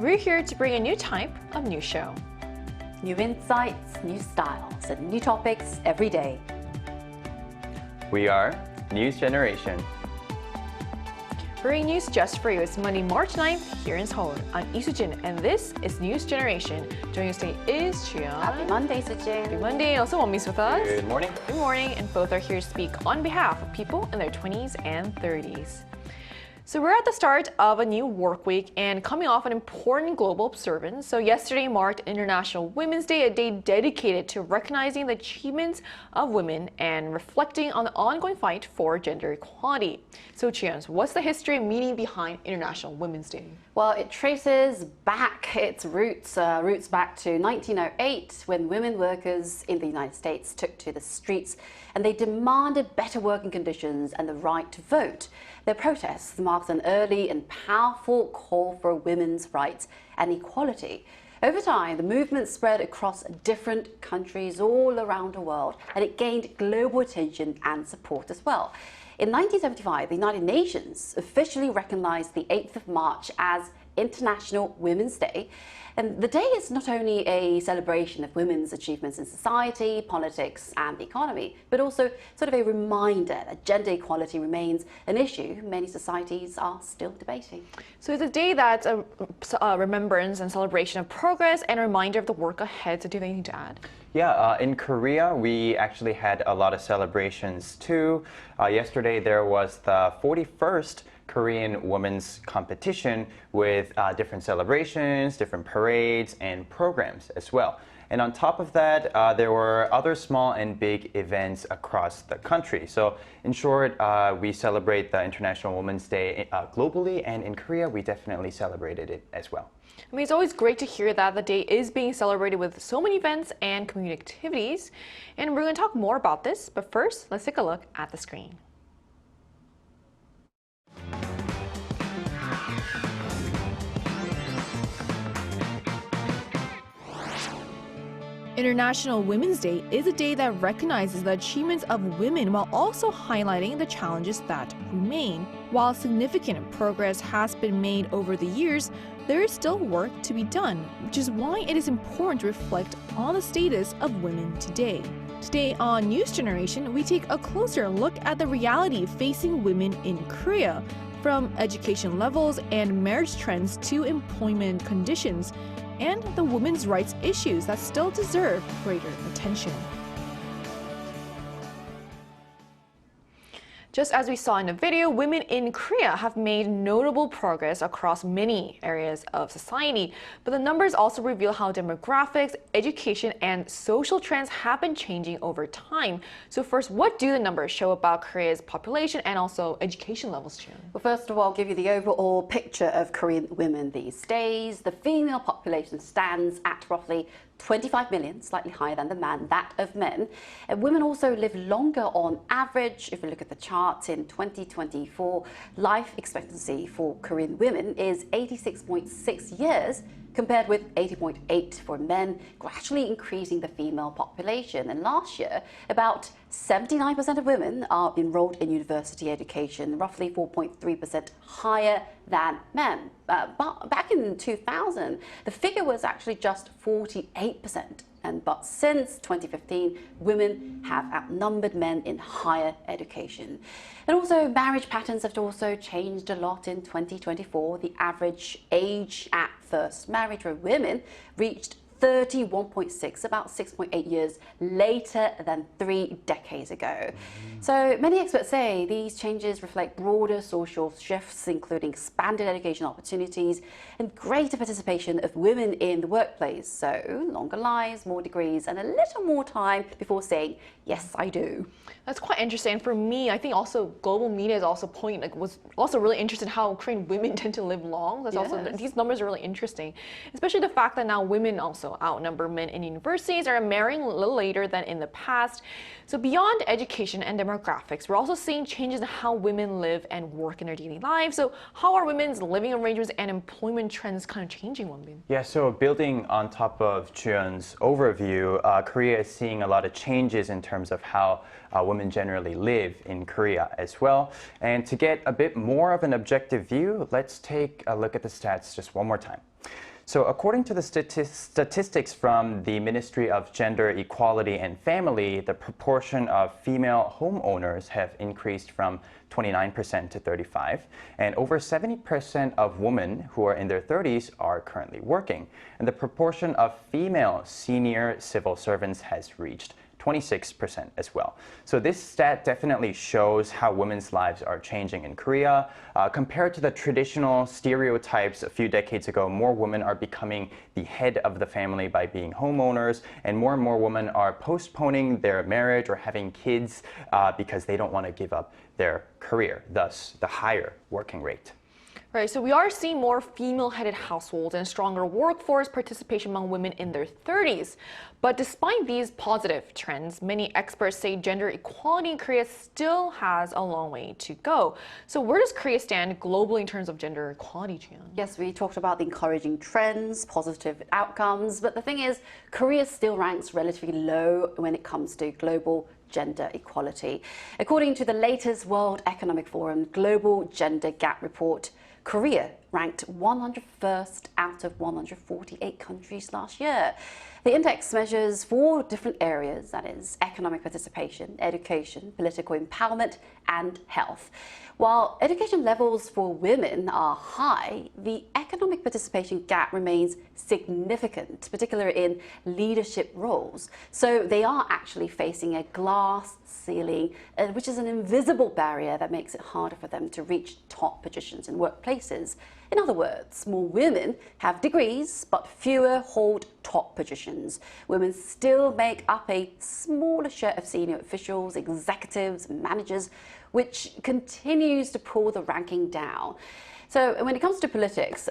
We're here to bring a new type of news show. New insights, new styles, and new topics every day. We are News Generation. Bringing news just for you. It's Monday, March 9th here in Seoul. I'm Lee Soo-jin, and this is News Generation. Joining us today is Chuyeon. Happy Monday, Soo-jin. Happy Monday. Also, Wonmi's with us. Good morning. Good morning, and both are here to speak on behalf of people in their 20s and 30s. So we're at the start of a new work week and coming off an important global observance. So yesterday marked International Women's Day, a day dedicated to recognizing the achievements of women and reflecting on the ongoing fight for gender equality. So Chuyeon, what's the history and meaning behind International Women's Day? Well, it traces back its roots back to 1908 when women workers in the United States took to the streets and they demanded better working conditions and the right to vote. Their protests marked an early and powerful call for women's rights and equality. Over time, the movement spread across different countries all around the world, and it gained global attention and support as well. In 1975, the United Nations officially recognized the 8th of March as International Women's Day. And the day is not only a celebration of women's achievements in society, politics, and the economy, but also sort of a reminder that gender equality remains an issue many societies are still debating. So it's a day that's a remembrance and celebration of progress and a reminder of the work ahead. So do you have anything to add? Yeah, in Korea, we actually had a lot of celebrations too. Yesterday, there was the 41st Korean Women's Competition with different celebrations, different parades, and programs as well. And on top of that, there were other small and big events across the country. So in short, we celebrate the International Women's Day globally, and in Korea, we definitely celebrated it as well. I mean, it's always great to hear that the day is being celebrated with so many events and community activities. And we're going to talk more about this, but first, let's take a look at the screen. International Women's Day is a day that recognizes the achievements of women while also highlighting the challenges that remain. While significant progress has been made over the years, there is still work to be done, which is why it is important to reflect on the status of women today. Today on News Generation, we take a closer look at the reality facing women in Korea, from education levels and marriage trends to employment conditions, and the women's rights issues that still deserve greater attention. Just as we saw in the video, women in Korea have made notable progress across many areas of society, but the numbers also reveal how demographics, education, and social trends have been changing over time. So first, what do the numbers show about Korea's population and also education levels, June? Well, first of all, I'll give you the overall picture of Korean women these days. The female population stands at roughly 25 million, slightly higher than that of men. And women also live longer on average. If we look at the charts in 2024, life expectancy for Korean women is 86.6 years, compared with 80.8 for men, gradually increasing the female population. And last year, about 79% of women are enrolled in university education, roughly 4.3% higher than men. But back in 2000, the figure was actually just 48%. But since 2015, women have outnumbered men in higher education. And also, marriage patterns have also changed a lot in 2024. The average age at first marriage for women reached 31.6, about 6.8 years later than 3 decades ago. So many experts say these changes reflect broader social shifts, including expanded education opportunities and greater participation of women in the workplace. So longer lives, more degrees, and a little more time before saying, yes, I do. That's quite interesting. For me, I think also global media is also was also really interested in how Korean women tend to live long. That's also, these numbers are really interesting, especially the fact that now women also outnumber men in universities, are marrying a little later than in the past. So beyond education and demographics, we're also seeing changes in how women live and work in their daily lives. So how are women's living arrangements and employment trends kind of changing, Wonbin? Yeah, so building on top of Chuyeon's overview, Korea is seeing a lot of changes in terms of how women generally live in Korea as well. And to get a bit more of an objective view, let's take a look at the stats just one more time. So according to the statistics from the Ministry of Gender Equality and Family, the proportion of female homeowners have increased from 29% to 35%, and over 70% of women who are in their 30s are currently working. And the proportion of female senior civil servants has reached 26% as well. So this stat definitely shows how women's lives are changing in Korea. Compared to the traditional stereotypes a few decades ago, more women are becoming the head of the family by being homeowners, and more women are postponing their marriage or having kids because they don't want to give up their career, thus the higher working rate. Right, so we are seeing more female-headed households and stronger workforce participation among women in their 30s. But despite these positive trends, many experts say gender equality in Korea still has a long way to go. So where does Korea stand globally in terms of gender equality, Jian? Yes, we talked about the encouraging trends, positive outcomes, but the thing is, Korea still ranks relatively low when it comes to global gender equality. According to the latest World Economic Forum Global Gender Gap Report, Korea ranked 101st out of 148 countries last year. The index measures 4 different areas, that is, economic participation, education, political empowerment, and health. While education levels for women are high, the economic participation gap remains significant, particularly in leadership roles. So they are actually facing a glass ceiling, which is an invisible barrier that makes it harder for them to reach top positions in workplaces. In other words, more women have degrees, but fewer hold top positions. Women still make up a smaller share of senior officials, executives, managers, which continues to pull the ranking down. So when it comes to politics,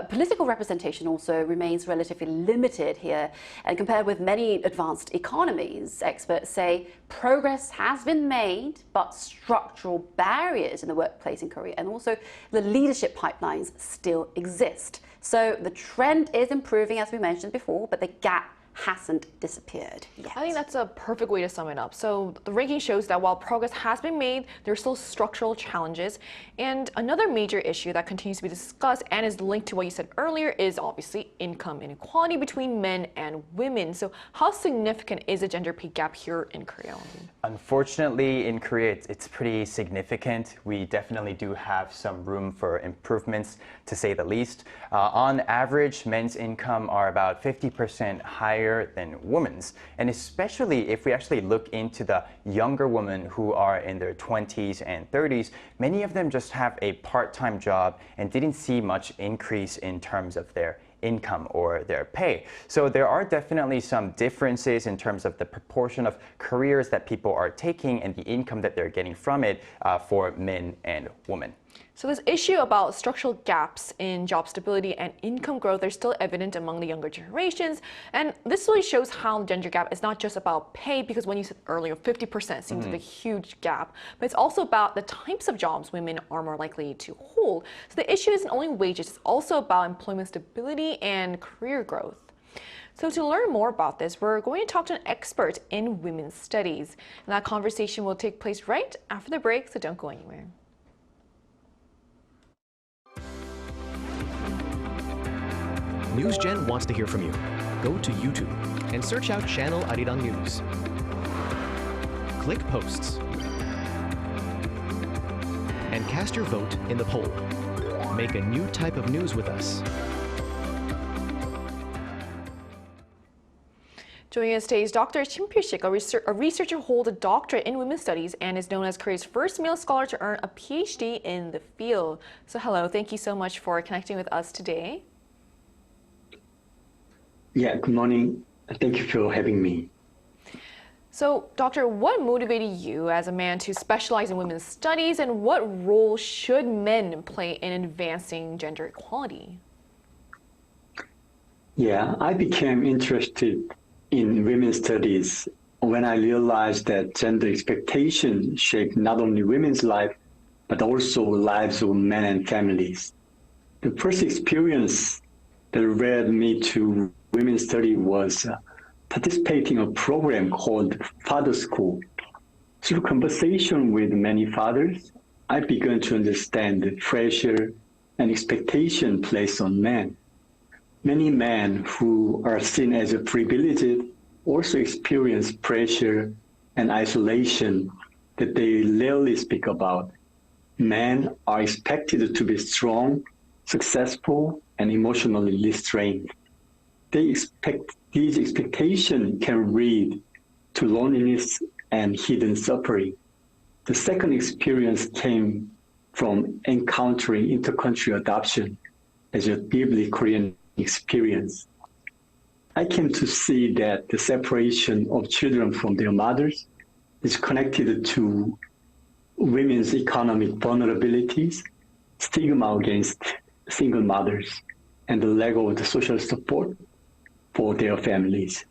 political representation also remains relatively limited here. And compared with many advanced economies, experts say progress has been made, but structural barriers in the workplace in Korea and also the leadership pipelines still exist. So the trend is improving, as we mentioned before, but the gap hasn't disappeared yet. I think that's a perfect way to sum it up. So the ranking shows that while progress has been made, there are still structural challenges. And another major issue that continues to be discussed and is linked to what you said earlier is obviously income inequality between men and women. So how significant is the gender pay gap here in Korea? Unfortunately, in Korea, it's pretty significant. We definitely do have some room for improvements, to say the least. On average, men's income are about 50% higher than women's. And especially if we actually look into the younger women who are in their 20s and 30s, many of them just have a part-time job and didn't see much increase in terms of their income or their pay. So there are definitely some differences in terms of the proportion of careers that people are taking and the income that they're getting from it for men and women. So this issue about structural gaps in job stability and income growth are still evident among the younger generations. And this really shows how the gender gap is not just about pay, because when you said earlier, 50% seems like a huge gap, but it's also about the types of jobs women are more likely to hold. So the issue isn't only wages, it's also about employment stability and career growth. So to learn more about this, we're going to talk to an expert in women's studies. And that conversation will take place right after the break, so don't go anywhere. NewsGen wants to hear from you. Go to YouTube and search out Channel Arirang News. Click Posts and cast your vote in the poll. Make a new type of news with us. Joining us today is Dr. Kim Pil-sik, a researcher who holds a doctorate in women's studies and is known as Korea's first male scholar to earn a PhD in the field. So hello, thank you so much for connecting with us today. Yeah, good morning. Thank you for having me. So, Doctor, what motivated you as a man to specialize in women's studies, and what role should men play in advancing gender equality? Yeah, I became interested in women's studies when I realized that gender expectations shape not only women's life, but also lives of men and families. The first experience that led me to women's study was participating in a program called Father School. Through conversation with many fathers, I began to understand the pressure and expectation placed on men. Many men who are seen as privileged also experience pressure and isolation that they rarely speak about. Men are expected to be strong, successful, and emotionally restrained. These expectations can lead to loneliness and hidden suffering. The second experience came from encountering intercountry adoption as a deeply Korean experience. I came to see that the separation of children from their mothers is connected to women's economic vulnerabilities, stigma against single mothers, and the lack of the social support for their families.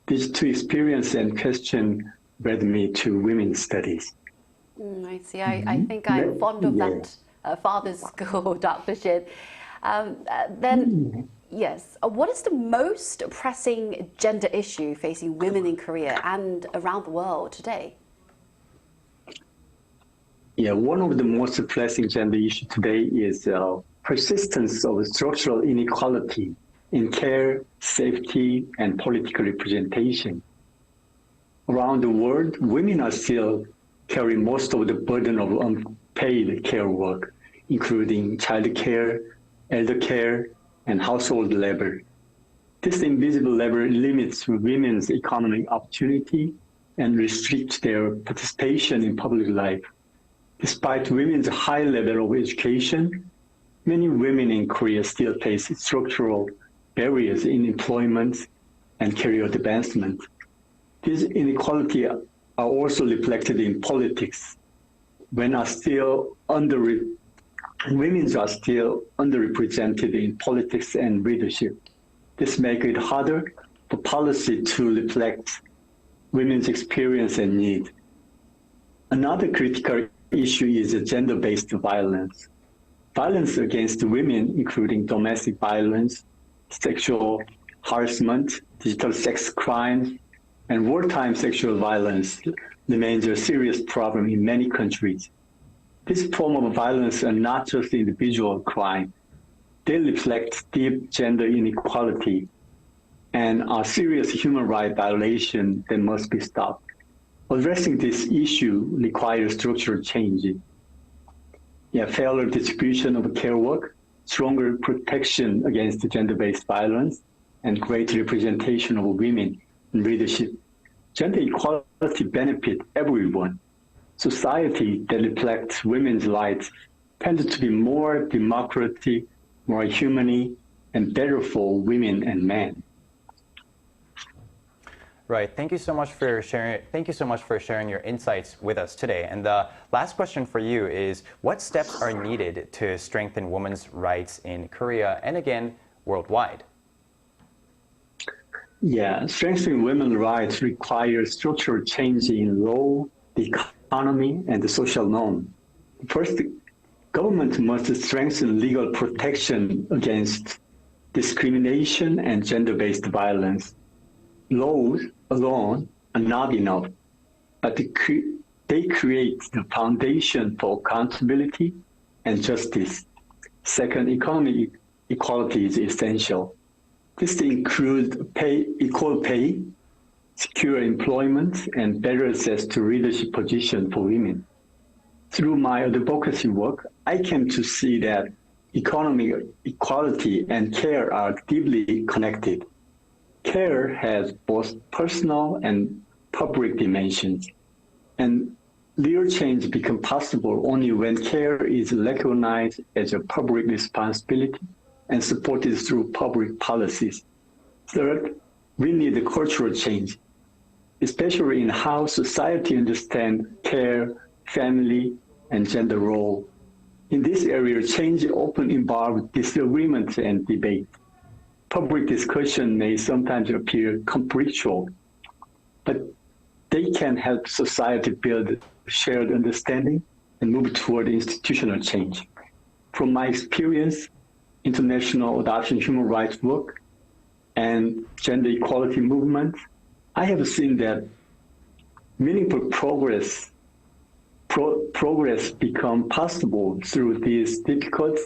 These two experiences and questions led me to women's studies. I see. I think I'm fond of that father's school, Dr. Shin. Yes, what is the most pressing gender issue facing women in Korea and around the world today? Yeah, one of the most pressing gender issues today is persistence of structural inequality in care, safety, and political representation. Around the world, women are still carrying most of the burden of unpaid care work, including child care, elder care, and household labor. This invisible labor limits women's economic opportunity and restricts their participation in public life. Despite women's high level of education, many women in Korea still face structural barriers in employment and career advancement. These inequalities are also reflected in politics. Women are still underrepresented in politics and leadership. This makes it harder for policy to reflect women's experience and need. Another critical issue is gender-based violence. Violence against women, including domestic violence, sexual harassment, digital sex crimes, and wartime sexual violence remains a serious problem in many countries. This form of violence are not just individual crime. They reflect deep gender inequality and are serious human rights violations that must be stopped. Addressing this issue requires structural change. Fairer distribution of care work, stronger protection against gender-based violence, and greater representation of women in leadership. Gender equality benefits everyone. Society that reflects women's rights tends to be more democratic, more humane, and better for women and men. Right. Thank you so much for sharing. Thank you so much for sharing your insights with us today. And the last question for you is: what steps are needed to strengthen women's rights in Korea and again worldwide? Strengthening women's rights requires structural change in law, the economy, and the social norm. First, the government must strengthen legal protection against discrimination and gender-based violence. Laws alone are not enough, but they create the foundation for accountability and justice. Second, economic equality is essential. This includes equal pay, secure employment, and better access to leadership positions for women. Through my advocacy work, I came to see that economic equality and care are deeply connected. Care has both personal and public dimensions, and real change becomes possible only when care is recognized as a public responsibility and supported through public policies. Third, we need a cultural change, especially in how society understands care, family, and gender role. In this area, change often involves disagreement and debate. Public discussion may sometimes appear conflictual, but they can help society build shared understanding and move toward institutional change. From my experience, international adoption human rights work and gender equality movement, I have seen that meaningful progress become possible through these difficult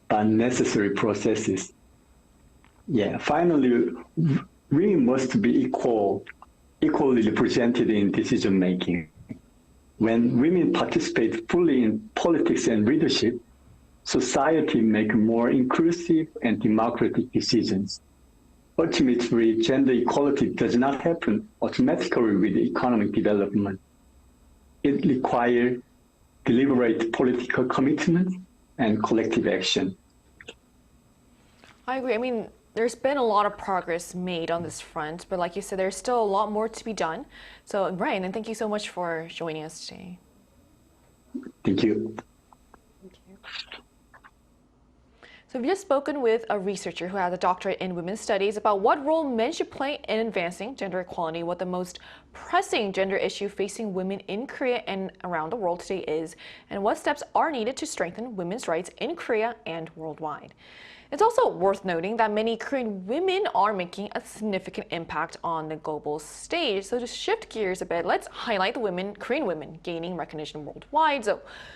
but necessary processes. Yeah, finally, women must be equally represented in decision making. When women participate fully in politics and leadership, society make more inclusive and democratic decisions. Ultimately, gender equality does not happen automatically with economic development. It requires deliberate political commitment and collective action. I agree. I mean, there's been a lot of progress made on this front, but like you said, there's still a lot more to be done. So, Brian, and thank you so much for joining us today. Thank you. So we've just spoken with a researcher who has a doctorate in women's studies about what role men should play in advancing gender equality, what the most pressing gender issue facing women in Korea and around the world today is, and what steps are needed to strengthen women's rights in Korea and worldwide. It's also worth noting that many Korean women are making a significant impact on the global stage. So to shift gears a bit, let's highlight the Korean women gaining recognition worldwide.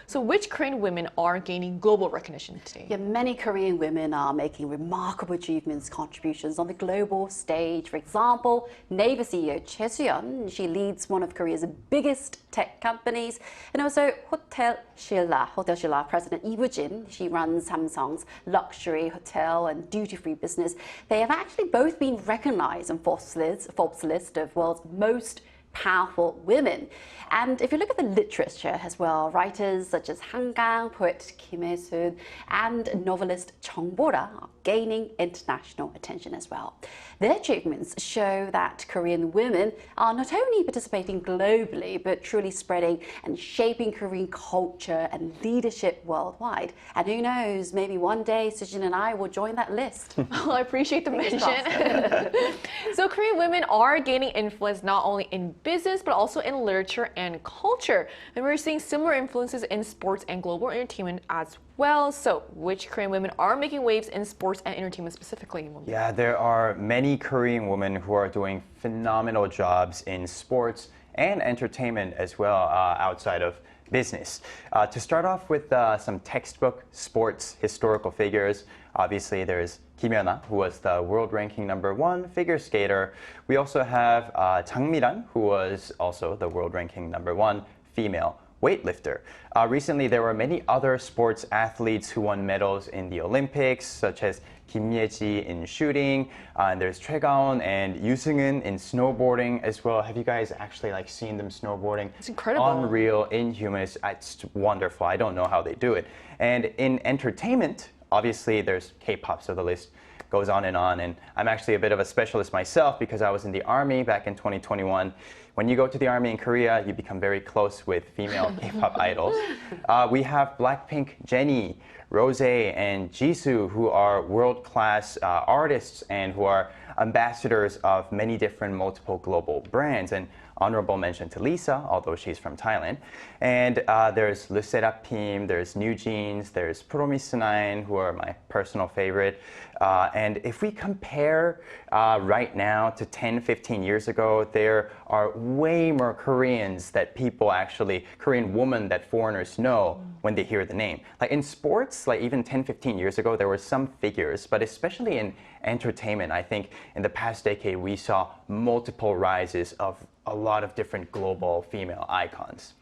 So which Korean women are gaining global recognition today? Yeah, many Korean women are making remarkable achievements, contributions on the global stage. For example, Naver CEO Choi Soo-yeon, she leads one of Korea's biggest tech companies, and also Hotel Shilla President Lee Woo-jin, she runs Samsung's luxury hotel and duty-free business. They have actually both been recognized on Forbes list of world's most powerful women. And if you look at the literature as well, writers such as Han Gang, poet Kim Hae-soon, and novelist Chung Bora are gaining international attention as well. Their achievements show that Korean women are not only participating globally, but truly spreading and shaping Korean culture and leadership worldwide. And who knows, maybe one day Sujin and I will join that list. Well, I appreciate the mention. So Korean women are gaining influence not only in business, but also in literature and culture. And we're seeing similar influences in sports and global entertainment as well. So which Korean women are making waves in sports and entertainment specifically? Yeah, there are many Korean women who are doing phenomenal jobs in sports and entertainment as well, outside of business. To start off with some textbook sports historical figures, obviously there's Kim Hyuna, who was the world ranking #1 figure skater. We also have Jang Mi-ran, who was also the world ranking #1 female weightlifter. Recently, there were many other sports athletes who won medals in the Olympics, such as Kim Ye-ji in shooting, and there's Choi Ga-eun and Yoo Seung-eun in snowboarding as well. Have you guys actually seen them snowboarding? It's incredible. Unreal, inhuman. It's wonderful. I don't know how they do it. And in entertainment, obviously there's K-pop, so the list goes on. And I'm actually a bit of a specialist myself because I was in the Army back in 2021. When you go to the Army in Korea, you become very close with female K-pop idols. We have Blackpink Jennie, Rose, and Jisoo, who are world-class artists and who are ambassadors of many different multiple global brands. And honorable mention to Lisa, although she's from Thailand. And there's Le Sserafim, there's New Jeans, there's Promise 9, who are my personal favorite. And if we compare right now to 10, 15 years ago, there are way more Koreans that people actually, Korean women that foreigners know when they hear the name. Like in sports, like even 10, 15 years ago, there were some figures, but especially in entertainment, I think in the past decade, we saw multiple rises of a lot of different global female icons.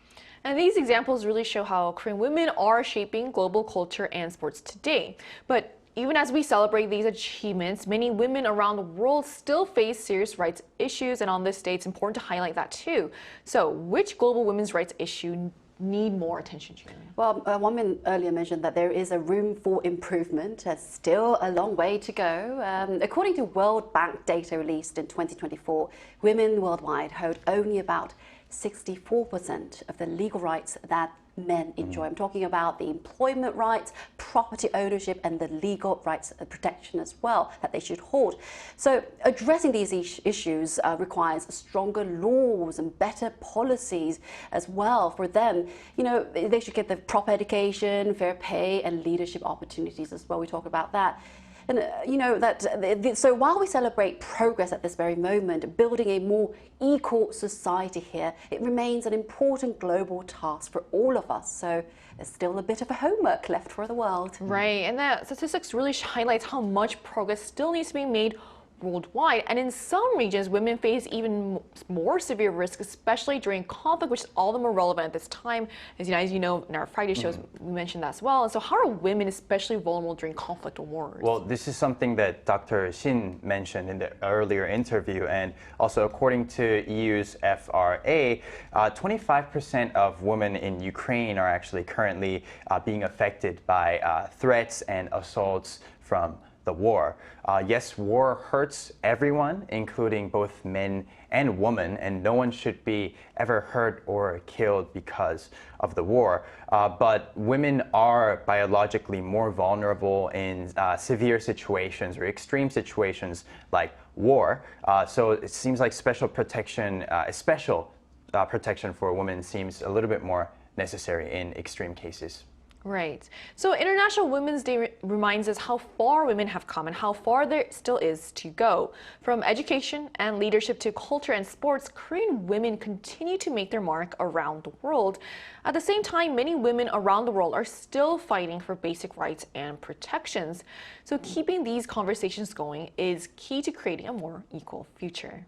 And these examples really show how Korean women are shaping global culture and sports today. But even as we celebrate these achievements, many women around the world still face serious rights issues, and on this day, it's important to highlight that too. So, which global women's rights issue need more attention, Julie? Well, woman earlier mentioned that there is a room for improvement. There's still a long way to go. According to World Bank data released in 2024, women worldwide hold only about 64% of the legal rights that men enjoy. I'm talking about the employment rights, property ownership, and the legal rights protection as well that they should hold. So addressing these issues requires stronger laws and better policies as well for them. You know, they should get the proper education, fair pay, and leadership opportunities as well. We talk about that. And so while we celebrate progress at this very moment, building a more equal society here, it remains an important global task for all of us. So there's still a bit of a homework left for the world. Right, and that statistics really highlights how much progress still needs to be made worldwide. And in some regions, women face even more severe risk, especially during conflict, which is all the more relevant at this time. As you know, in our Friday shows, we mentioned that as well. And so how are women especially vulnerable during conflict or wars? Well, this is something that Dr. Shin mentioned in the earlier interview. And also, according to EU's FRA, 25% of women in Ukraine are actually currently being affected by threats and assaults from the war. Yes, war hurts everyone, including both men and women, and no one should be ever hurt or killed because of the war. But women are biologically more vulnerable in severe situations or extreme situations like war. So it seems like special protection for women seems a little bit more necessary in extreme cases. Right. So International Women's Day reminds us how far women have come and how far there still is to go. From education and leadership to culture and sports, Korean women continue to make their mark around the world. At the same time, many women around the world are still fighting for basic rights and protections. So keeping these conversations going is key to creating a more equal future.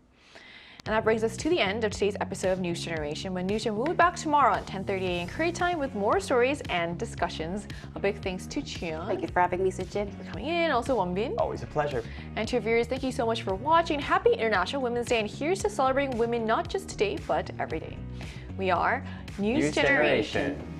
And that brings us to the end of today's episode of News Generation. When News Gen will be back tomorrow at 10:30 a.m. Korea time with more stories and discussions. A big thanks to Chuyeon. Thank you for having me, Sujin. For coming in. Also, Wonbin. Always a pleasure. And to our viewers, thank you so much for watching. Happy International Women's Day, and here's to celebrating women not just today, but every day. We are News Generation.